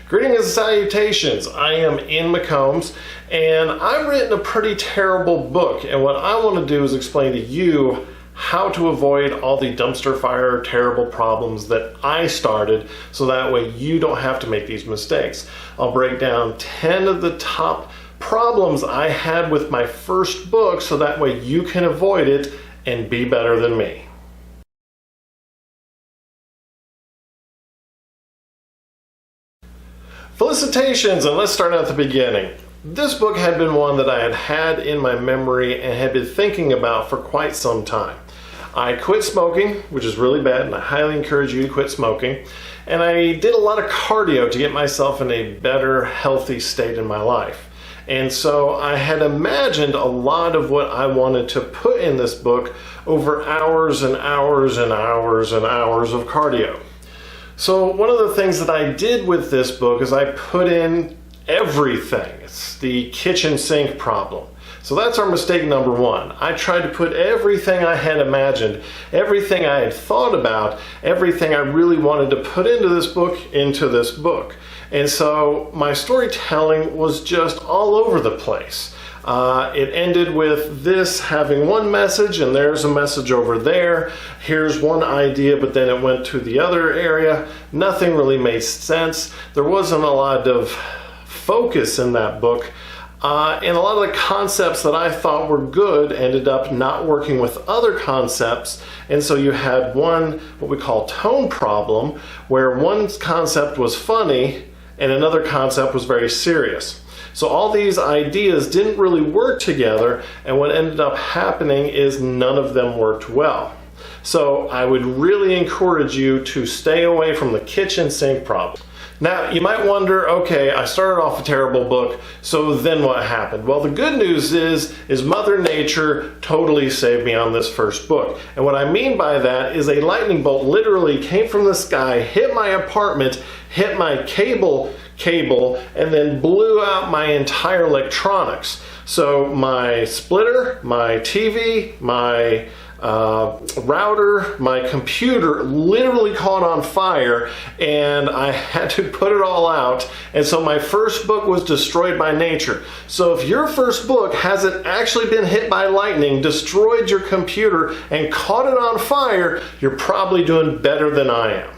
Greetings and salutations. I am Ian McCombs, and I've written a pretty terrible book, and what I want to do is explain to you how to avoid all the dumpster fire terrible problems that I started, so that way you don't have to make these mistakes. I'll break down 10 of the top problems I had with my first book, so that way you can avoid it and be better than me. Felicitations, and let's start at the beginning. This book had been one that I had had in my memory and had been thinking about for quite some time. I quit smoking, which is really bad, and I highly encourage you to quit smoking. And I did a lot of cardio to get myself in a better, healthy state in my life. And so I had imagined a lot of what I wanted to put in this book over hours and hours and hours and hours of cardio. So one of the things that I did with this book is I put in everything. It's the kitchen sink problem. So that's our mistake number one. I tried to put everything I had imagined, everything I had thought about, everything I really wanted to put into this book. And so my storytelling was just all over the place. It ended with this having one message, and there's a message over there. Here's one idea, but then it went to the other area. Nothing really made sense. There wasn't a lot of focus in that book. And a lot of the concepts that I thought were good ended up not working with other concepts. And so you had one, what we call tone problem, where one concept was funny and another concept was very serious. So all these ideas didn't really work together, and what ended up happening is none of them worked well. So I would really encourage you to stay away from the kitchen sink problem. Now, you might wonder, okay, I started off a terrible book, so then what happened? Well, the good news is Mother Nature totally saved me on this first book. And what I mean by that is a lightning bolt literally came from the sky, hit my apartment, hit my cable, and then blew out my entire electronics. So my splitter, my TV, my router, my computer literally caught on fire, and I had to put it all out. And so my first book was destroyed by nature. So if your first book hasn't actually been hit by lightning, destroyed your computer, and caught it on fire, you're probably doing better than I am.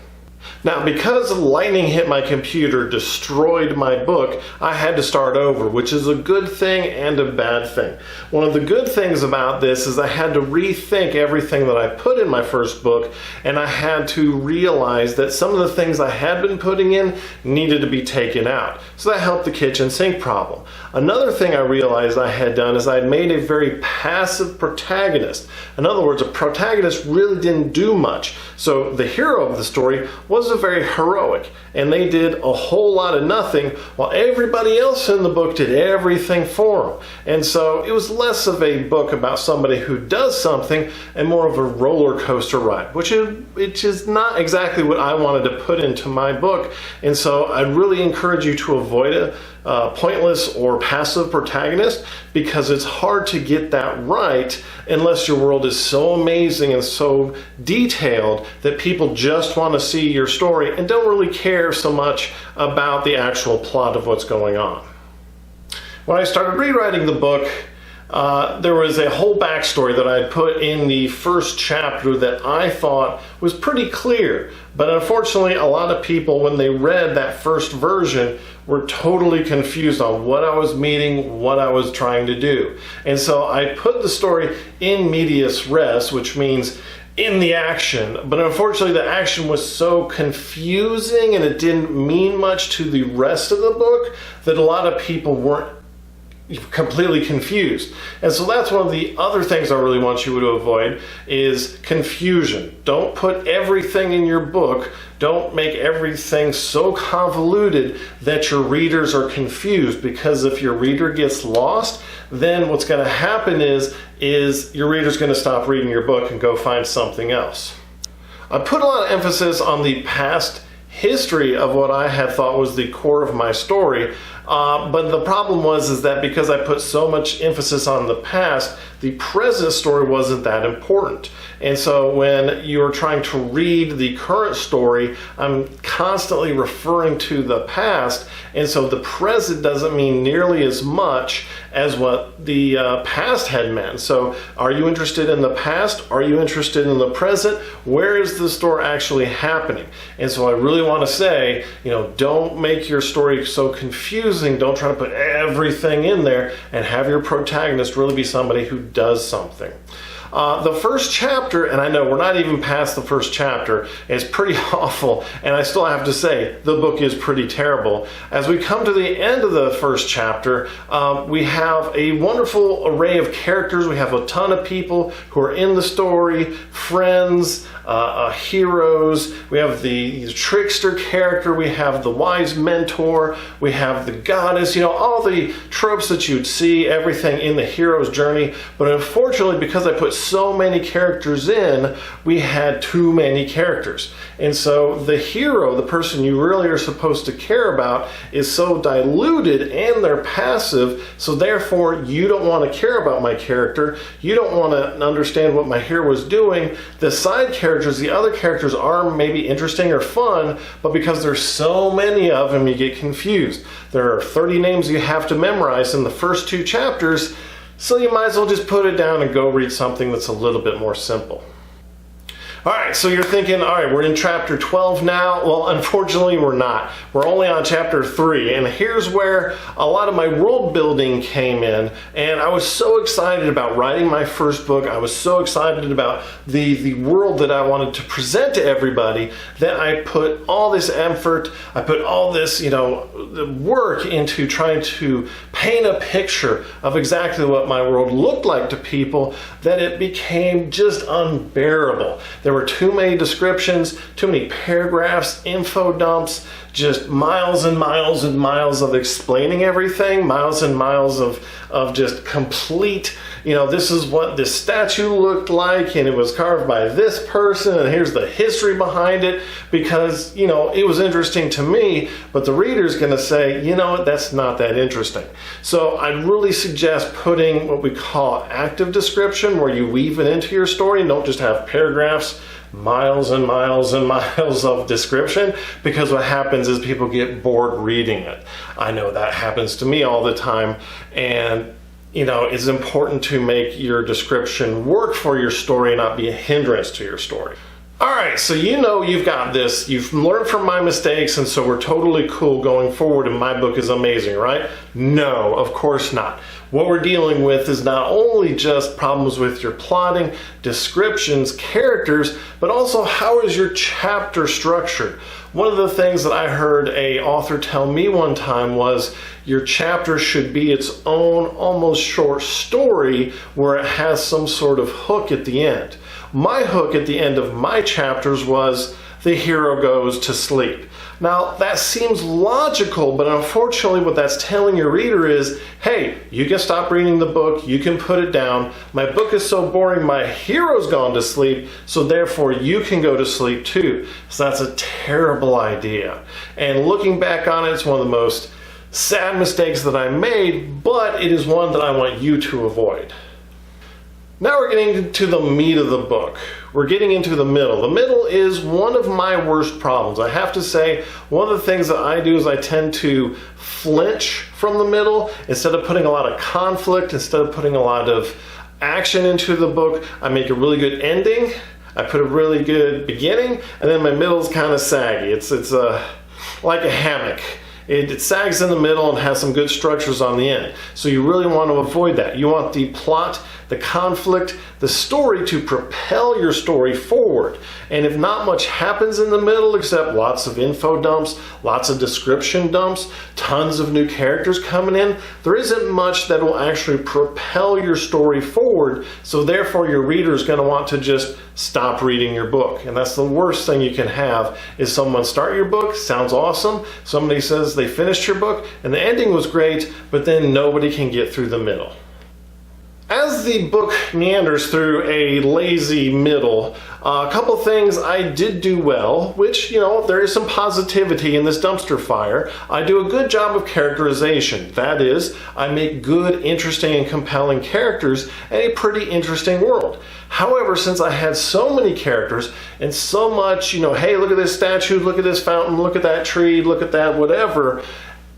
Now, because lightning hit my computer, destroyed my book, I had to start over, which is a good thing and a bad thing. One of the good things about this is I had to rethink everything that I put in my first book, and I had to realize that some of the things I had been putting in needed to be taken out. So that helped the kitchen sink problem. Another thing I realized I had done is I had made a very passive protagonist. In other words, a protagonist really didn't do much. So the hero of the story wasn't very heroic, and they did a whole lot of nothing while everybody else in the book did everything for them. And so it was less of a book about somebody who does something and more of a roller coaster ride, which is not exactly what I wanted to put into my book. And so I really encourage you to avoid a pointless or passive protagonist, because it's hard to get that right unless your world is so amazing and so detailed that people just want to see your story and don't really care so much about the actual plot of what's going on. When I started rewriting the book, there was a whole backstory that I had put in the first chapter that I thought was pretty clear. But unfortunately, a lot of people, when they read that first version, were totally confused on what I was meaning, what I was trying to do. And so I put the story in medias res, which means in the action. But unfortunately, the action was so confusing and it didn't mean much to the rest of the book that a lot of people weren't completely confused. And so that's one of the other things I really want you to avoid is confusion. Don't put everything in your book. Don't make everything so convoluted that your readers are confused, because if your reader gets lost, then what's going to happen is your reader's going to stop reading your book and go find something else. I put a lot of emphasis on the past history of what I had thought was the core of my story. But the problem is that because I put so much emphasis on the past, the present story wasn't that important. And so when you're trying to read the current story, I'm constantly referring to the past, and so the present doesn't mean nearly as much as what the past had meant. So are you interested in the past? Are you interested in the present? Where is the story actually happening? And so I really want to say, don't make your story so confusing. Don't try to put everything in there, and have your protagonist really be somebody who does something. The first chapter, and I know we're not even past the first chapter, is pretty awful, and I still have to say the book is pretty terrible. As we come to the end of the first chapter, we have a wonderful array of characters. We have a ton of people who are in the story, friends, heroes. We have the trickster character, we have the wise mentor, we have the goddess, all the tropes that you'd see, everything in the hero's journey. But unfortunately, because I put so many characters in, we had too many characters. And so the hero, the person you really are supposed to care about, is so diluted and they're passive, so therefore you don't want to care about my character. You don't want to understand what my hero was doing. The side characters, the other characters, are maybe interesting or fun, but because there's so many of them, you get confused. There are 30 names you have to memorize in the first 2 chapters, so you might as well just put it down and go read something that's a little bit more simple. All right, so you're thinking, all right, we're in chapter 12 now. Well, unfortunately, we're not. We're only on chapter 3, and here's where a lot of my world building came in, and I was so excited about writing my first book. I was so excited about the world that I wanted to present to everybody that I put all this effort, I put all this, work into trying to paint a picture of exactly what my world looked like to people, that it became just unbearable. There were too many descriptions, too many paragraphs, info dumps, just miles and miles and miles of explaining everything, miles and miles of just complete, this is what this statue looked like, and it was carved by this person, and here's the history behind it, because, it was interesting to me, but the reader's going to say, that's not that interesting. So I'd really suggest putting what we call active description, where you weave it into your story and don't just have paragraphs, miles and miles and miles of description, because what happens is people get bored reading it. I know that happens to me all the time, and it's important to make your description work for your story, not be a hindrance to your story. All right, so you've got this. You've learned from my mistakes, and so we're totally cool going forward, and my book is amazing, right? No, of course not. What we're dealing with is not only just problems with your plotting, descriptions, characters, but also how is your chapter structured. One of the things that I heard an author tell me one time was your chapter should be its own almost short story where it has some sort of hook at the end. My hook at the end of my chapters was the hero goes to sleep. Now, that seems logical, but unfortunately what that's telling your reader is, hey, you can stop reading the book, you can put it down. My book is so boring, my hero's gone to sleep, so therefore you can go to sleep too. So that's a terrible idea. And looking back on it, it's one of the most sad mistakes that I made, but it is one that I want you to avoid. Now we're getting into the meat of the book. We're getting into the middle. The middle is one of my worst problems. I have to say, one of the things that I do is I tend to flinch from the middle. Instead of putting a lot of conflict, instead of putting a lot of action into the book, I make a really good ending, I put a really good beginning, and then my middle is kind of saggy. It's like a hammock. It sags in the middle and has some good structures on the end. So you really want to avoid that. You want the plot, the conflict, the story to propel your story forward. And if not much happens in the middle except lots of info dumps, lots of description dumps, tons of new characters coming in, there isn't much that will actually propel your story forward. So therefore your reader is going to want to just stop reading your book. And that's the worst thing you can have, is someone start your book, sounds awesome, somebody says they finished your book and the ending was great, but then nobody can get through the middle. As the book meanders through a lazy middle, a couple things I did do well, which, there is some positivity in this dumpster fire. I do a good job of characterization. That is, I make good, interesting, and compelling characters and a pretty interesting world. However, since I had so many characters and so much, hey, look at this statue, look at this fountain, look at that tree, look at that whatever,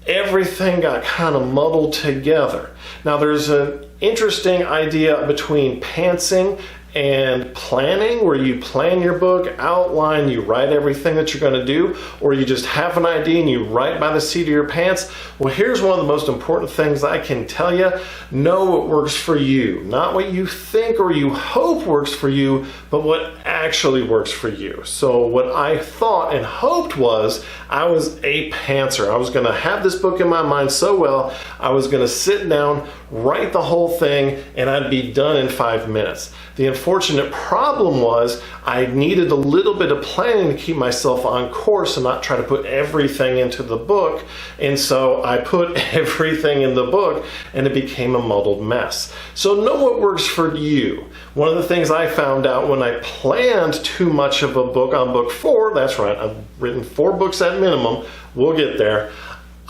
everything got kind of muddled together. Now, there's an interesting idea between pantsing and planning, where you plan your book, outline, you write everything that you're going to do, or you just have an idea and you write by the seat of your pants. Well, here's one of the most important things I can tell you. Know what works for you. Not what you think or you hope works for you, but what actually works for you. So what I thought and hoped was I was a pantser. I was going to have this book in my mind so well, I was going to sit down, write the whole thing, and I'd be done in 5 minutes. The unfortunate problem was I needed a little bit of planning to keep myself on course and not try to put everything into the book. And so I put everything in the book and it became a muddled mess. So know what works for you. One of the things I found out when I planned too much of a book on book 4, that's right, I've written 4 books at minimum, we'll get there.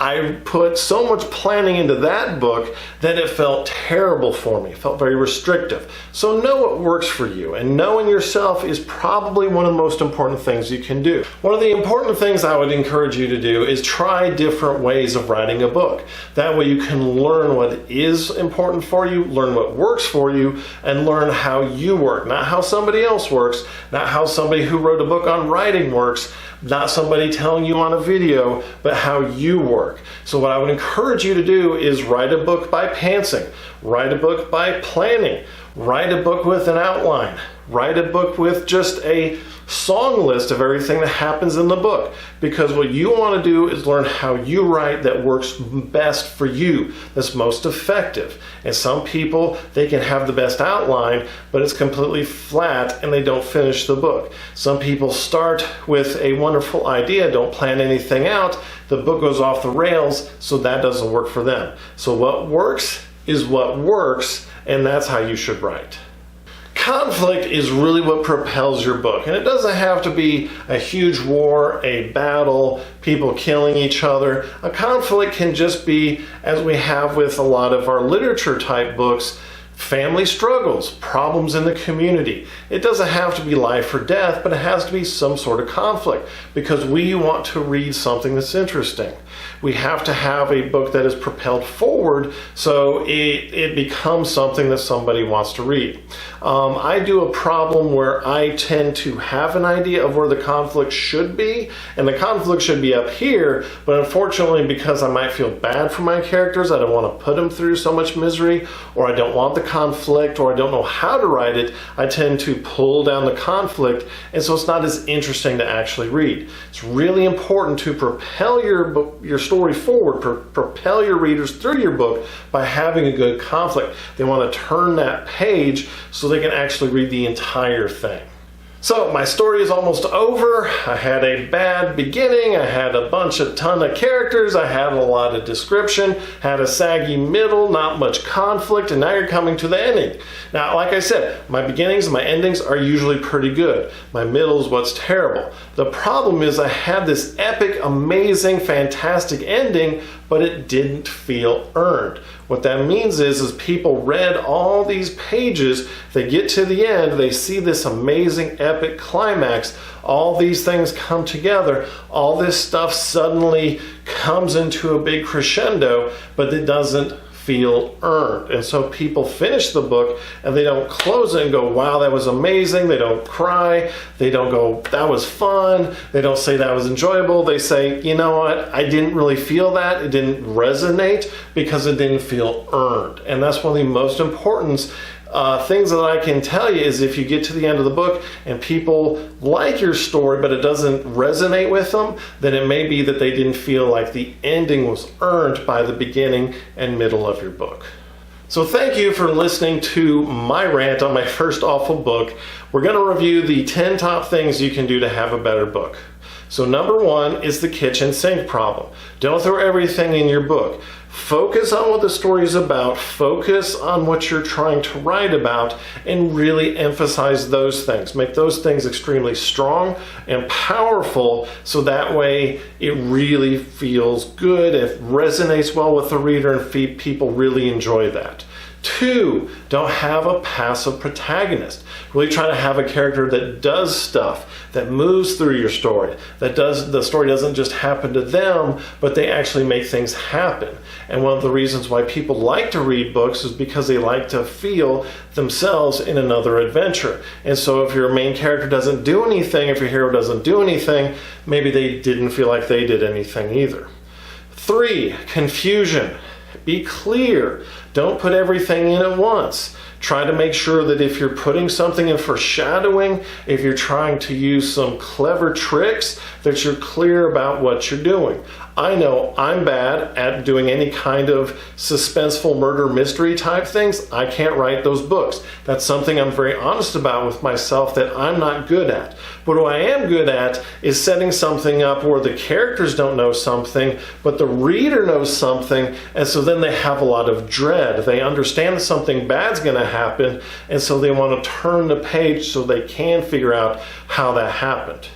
I put so much planning into that book that it felt terrible for me. It felt very restrictive. So know what works for you, and knowing yourself is probably one of the most important things you can do. One of the important things I would encourage you to do is try different ways of writing a book. That way you can learn what is important for you, learn what works for you, and learn how you work, not how somebody else works, not how somebody who wrote a book on writing works, not somebody telling you on a video, but how you work. So what I would encourage you to do is write a book by pantsing, write a book by planning, write a book with an outline, write a book with just a song list of everything that happens in the book. Because what you want to do is learn how you write that works best for you, that's most effective. And some people, they can have the best outline, but it's completely flat and they don't finish the book. Some people start with a wonderful idea, don't plan anything out, the book goes off the rails, so that doesn't work for them. So what works is what works, and that's how you should write. Conflict is really what propels your book, and it doesn't have to be a huge war, a battle, people killing each other. A conflict can just be, as we have with a lot of our literature type books, family struggles, problems in the community. It doesn't have to be life or death, but it has to be some sort of conflict, because we want to read something that's interesting. We have to have a book that is propelled forward so it becomes something that somebody wants to read. I do a problem where I tend to have an idea of where the conflict should be, and the conflict should be up here, but unfortunately, because I might feel bad for my characters, I don't want to put them through so much misery, or I don't want the conflict, or I don't know how to write it, I tend to pull down the conflict, and so it's not as interesting to actually read. It's really important to propel your story forward, propel your readers through your book by having a good conflict. They want to turn that page so they can actually read the entire thing. So my story is almost over. I had a bad beginning, I had a ton of characters, I had a lot of description, had a saggy middle, not much conflict, and now you're coming to the ending. Now, like I said, my beginnings and my endings are usually pretty good. My middle is what's terrible. The problem is I had this epic, amazing, fantastic ending, but it didn't feel earned. What that means is people read all these pages, they get to the end, they see this amazing epic climax, all these things come together, all this stuff suddenly comes into a big crescendo, but it doesn't feel earned. And so people finish the book and they don't close it and go, wow, that was amazing. They don't cry. They don't go, that was fun. They don't say that was enjoyable. They say, you know what, I didn't really feel that. It didn't resonate because it didn't feel earned. And that's one of the most important things that I can tell you is if you get to the end of the book and people like your story but it doesn't resonate with them, then it may be that they didn't feel like the ending was earned by the beginning and middle of your book. So thank you for listening to my rant on my first awful book. We're going to review the 10 top things you can do to have a better book. So number one is the kitchen sink problem. Don't throw everything in your book. Focus on what the story is about, focus on what you're trying to write about, and really emphasize those things. Make those things extremely strong and powerful so that way it really feels good, it resonates well with the reader, and people really enjoy that. 2, don't have a passive protagonist. Really try to have a character that does stuff, that moves through your story, the story doesn't just happen to them, but they actually make things happen. And one of the reasons why people like to read books is because they like to feel themselves in another adventure. And so if your main character doesn't do anything, if your hero doesn't do anything, maybe they didn't feel like they did anything either. 3, confusion. Be clear. Don't put everything in at once. Try to make sure that if you're putting something in foreshadowing, if you're trying to use some clever tricks, that you're clear about what you're doing. I know I'm bad at doing any kind of suspenseful murder mystery type things. I can't write those books. That's something I'm very honest about with myself that I'm not good at. But what I am good at is setting something up where the characters don't know something, but the reader knows something, and so then they have a lot of dread. They understand that something bad's going to happen, and so they want to turn the page so they can figure out how that happened.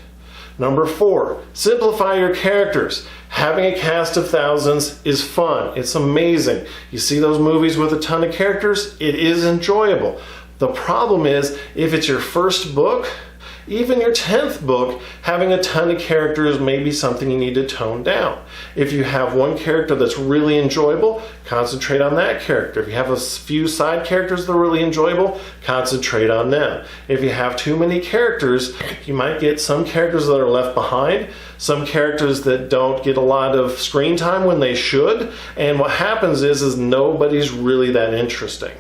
Number 4, simplify your characters. Having a cast of thousands is fun. It's amazing. You see those movies with a ton of characters? It is enjoyable. The problem is, if it's your first book, even your 10th book, having a ton of characters may be something you need to tone down. If you have one character that's really enjoyable, concentrate on that character. If you have a few side characters that are really enjoyable, concentrate on them. If you have too many characters, you might get some characters that are left behind, some characters that don't get a lot of screen time when they should, and what happens is nobody's really that interesting.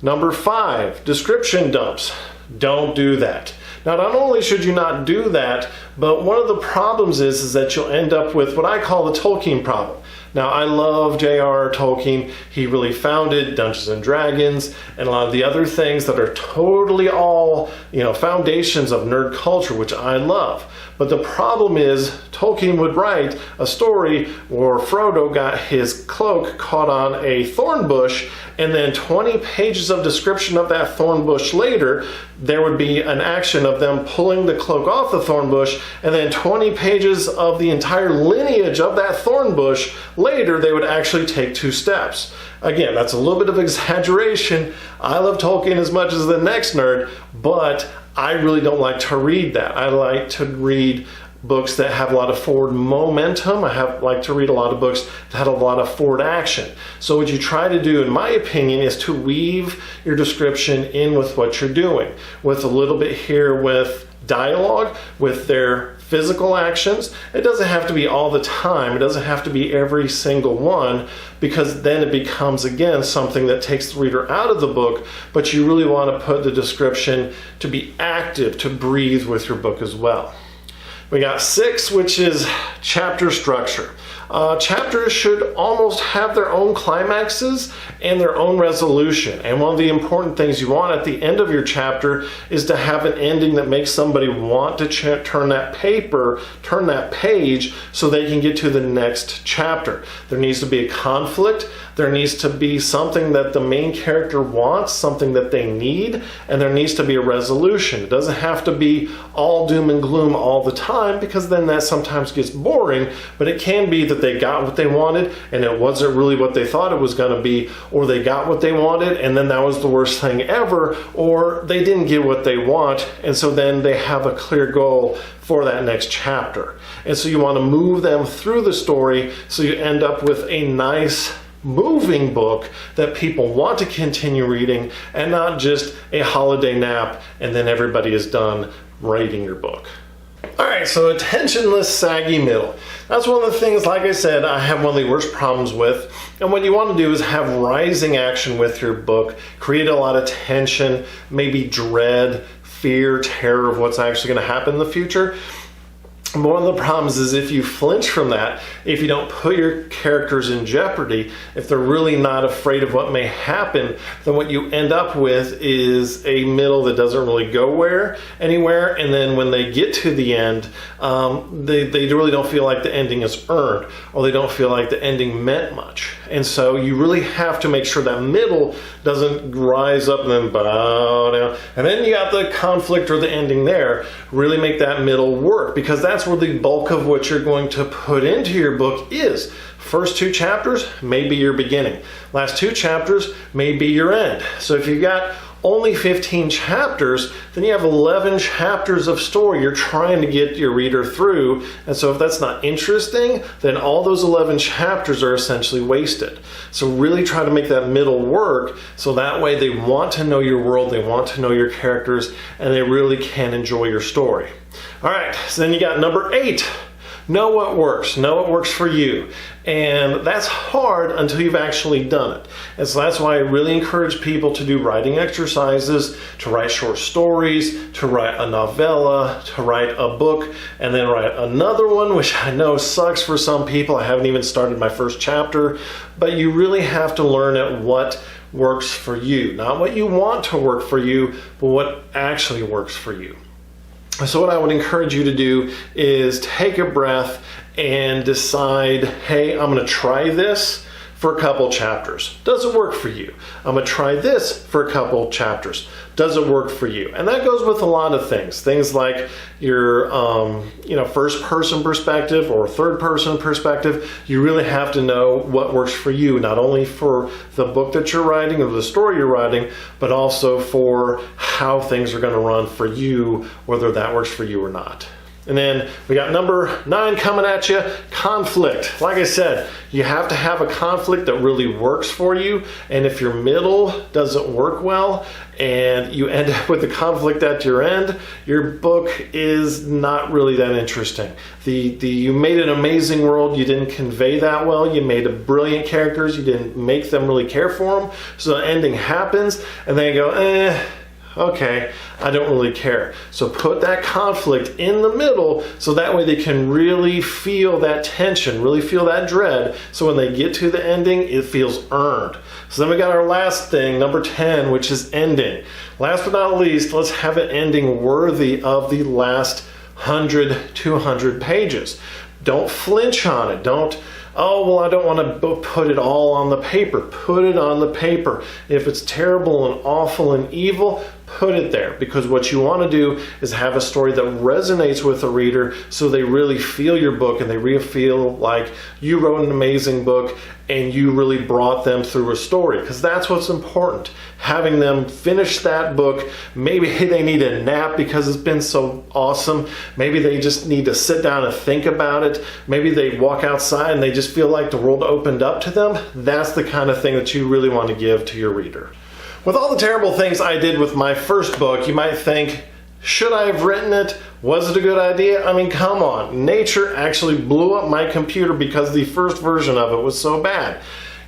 Number 5, description dumps. Don't do that. Now, not only should you not do that, but one of the problems is that you'll end up with what I call the Tolkien problem. Now, I love J.R.R. Tolkien. He really founded Dungeons and Dragons and a lot of the other things that are totally all, foundations of nerd culture, which I love. But the problem is Tolkien would write a story where Frodo got his cloak caught on a thorn bush, and then 20 pages of description of that thorn bush later, there would be an action of them pulling the cloak off the thorn bush, and then 20 pages of the entire lineage of that thorn bush later, they would actually take 2 steps. Again, that's a little bit of exaggeration. I love Tolkien as much as the next nerd, but I really don't like to read that. I like to read books that have a lot of forward momentum. I like to read a lot of books that have a lot of forward action. So what you try to do, in my opinion, is to weave your description in with what you're doing, with a little bit here with dialogue, with their physical actions. It doesn't have to be all the time. It doesn't have to be every single one, because then it becomes, again, something that takes the reader out of the book, but you really want to put the description to be active, to breathe with your book as well. We got 6, which is chapter structure. Chapters should almost have their own climaxes and their own resolution. And one of the important things you want at the end of your chapter is to have an ending that makes somebody want to turn that page so they can get to the next chapter. There needs to be a conflict. There needs to be something that the main character wants, something that they need, and there needs to be a resolution. It doesn't have to be all doom and gloom all the time, because then that sometimes gets boring, but it can be that they got what they wanted and it wasn't really what they thought it was going to be, or they got what they wanted and then that was the worst thing ever, or they didn't get what they want, and so then they have a clear goal for that next chapter. And so you want to move them through the story so you end up with a nice moving book that people want to continue reading, and not just a holiday nap and then everybody is done writing your book. Alright, so attentionless, saggy middle. That's one of the things, like I said, I have one of the worst problems with. And what you want to do is have rising action with your book, create a lot of tension, maybe dread, fear, terror of what's actually going to happen in the future. One of the problems is if you flinch from that, if you don't put your characters in jeopardy, if they're really not afraid of what may happen, then what you end up with is a middle that doesn't really go anywhere. And then when they get to the end, they really don't feel like the ending is earned, or they don't feel like the ending meant much. And so you really have to make sure that middle doesn't rise up and then bow down. And then you got the conflict or the ending there. Really make that middle work, because that's where the bulk of what you're going to put into your book is. First 2 chapters may be your beginning. Last 2 chapters may be your end. So if you've got only 15 chapters, then you have 11 chapters of story you're trying to get your reader through. And so if that's not interesting, then all those 11 chapters are essentially wasted. So really try to make that middle work, so that way they want to know your world, they want to know your characters, and they really can enjoy your story. All right, so then you got number 8. Know what works. Know what works for you. And that's hard until you've actually done it. And so that's why I really encourage people to do writing exercises, to write short stories, to write a novella, to write a book, and then write another one, which I know sucks for some people. I haven't even started my first chapter. But you really have to learn at what works for you. Not what you want to work for you, but what actually works for you. So what I would encourage you to do is take a breath and decide, hey, I'm going to try this for a couple chapters. Does it work for you? I'm going to try this for a couple chapters. Does it work for you? And that goes with a lot of things. Things like your first person perspective or third person perspective. You really have to know what works for you, not only for the book that you're writing or the story you're writing, but also for how things are going to run for you, whether that works for you or not. And then we got number 9 coming at you, conflict. Like I said, you have to have a conflict that really works for you. And if your middle doesn't work well and you end up with a conflict at your end, your book is not really that interesting. You made an amazing world, you didn't convey that well. You made brilliant characters, you didn't make them really care for them. So the ending happens and they go, okay, I don't really care. So put that conflict in the middle, so that way they can really feel that tension, really feel that dread. So when they get to the ending, it feels earned. So then we got our last thing, number 10, which is ending. Last but not least, let's have an ending worthy of the last 100, 200 pages. Don't flinch on it. Don't, oh, well, I don't want to put it all on the paper. Put it on the paper. If it's terrible and awful and evil, put it there, because what you want to do is have a story that resonates with the reader, so they really feel your book and they really feel like you wrote an amazing book and you really brought them through a story, because that's what's important. Having them finish that book, maybe they need a nap because it's been so awesome. Maybe they just need to sit down and think about it. Maybe they walk outside and they just feel like the world opened up to them. That's the kind of thing that you really want to give to your reader. With all the terrible things I did with my first book, you might think, should I have written it? Was it a good idea? I mean, come on. Nature actually blew up my computer because the first version of it was so bad.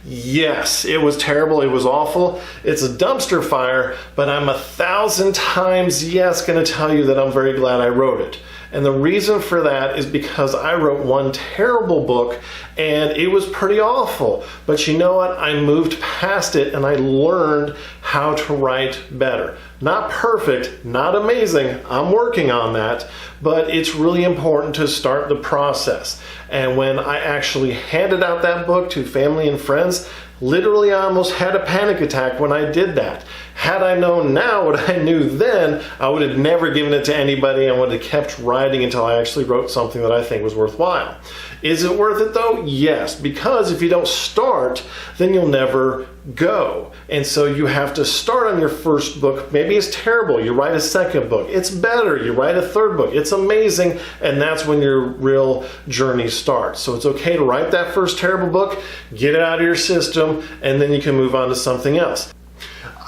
Yes, it was terrible. It was awful. It's a dumpster fire, but I'm 1,000 times yes going to tell you that I'm very glad I wrote it. And the reason for that is because I wrote one terrible book and it was pretty awful. But you know what? I moved past it and I learned how to write better. Not perfect, not amazing. I'm working on that. But it's really important to start the process. And when I actually handed out that book to family and friends, literally I almost had a panic attack when I did that. Had I known now what I knew then, I would have never given it to anybody and would have kept writing until I actually wrote something that I think was worthwhile. Is it worth it though? Yes, because if you don't start, then you'll never go. And so you have to start on your first book. Maybe it's terrible. You write a second book. It's better. You write a third book. It's amazing. And that's when your real journey starts. So it's okay to write that first terrible book, get it out of your system, and then you can move on to something else.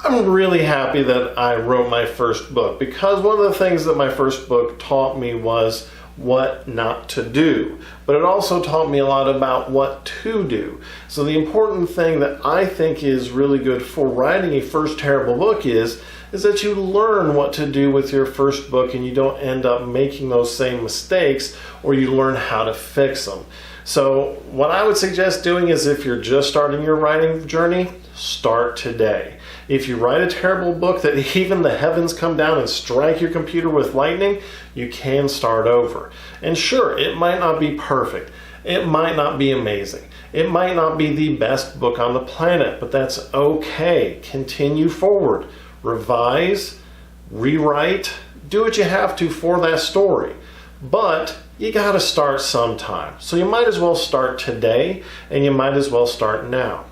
I'm really happy that I wrote my first book, because one of the things that my first book taught me was what not to do. But it also taught me a lot about what to do. So the important thing that I think is really good for writing a first terrible book is is that you learn what to do with your first book and you don't end up making those same mistakes, or you learn how to fix them. So what I would suggest doing is, if you're just starting your writing journey, start today. If you write a terrible book that even the heavens come down and strike your computer with lightning, you can start over. And sure, it might not be perfect. It might not be amazing. It might not be the best book on the planet, but that's okay. Continue forward. Revise, rewrite, do what you have to for that story. But you got to start sometime. So you might as well start today, and you might as well start now.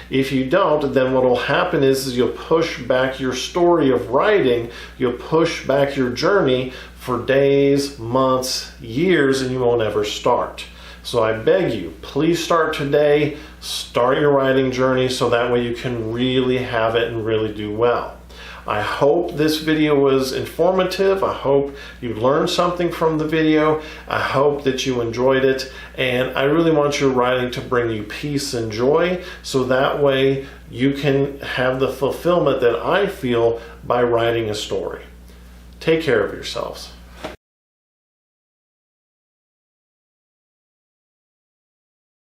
If you don't, then what will happen is you'll push back your story of writing, you'll push back your journey for days, months, years, and you won't ever start. So I beg you, please start today, start your writing journey, so that way you can really have it and really do well. I hope this video was informative. I hope you learned something from the video. I hope that you enjoyed it. And I really want your writing to bring you peace and joy, so that way you can have the fulfillment that I feel by writing a story. Take care of yourselves.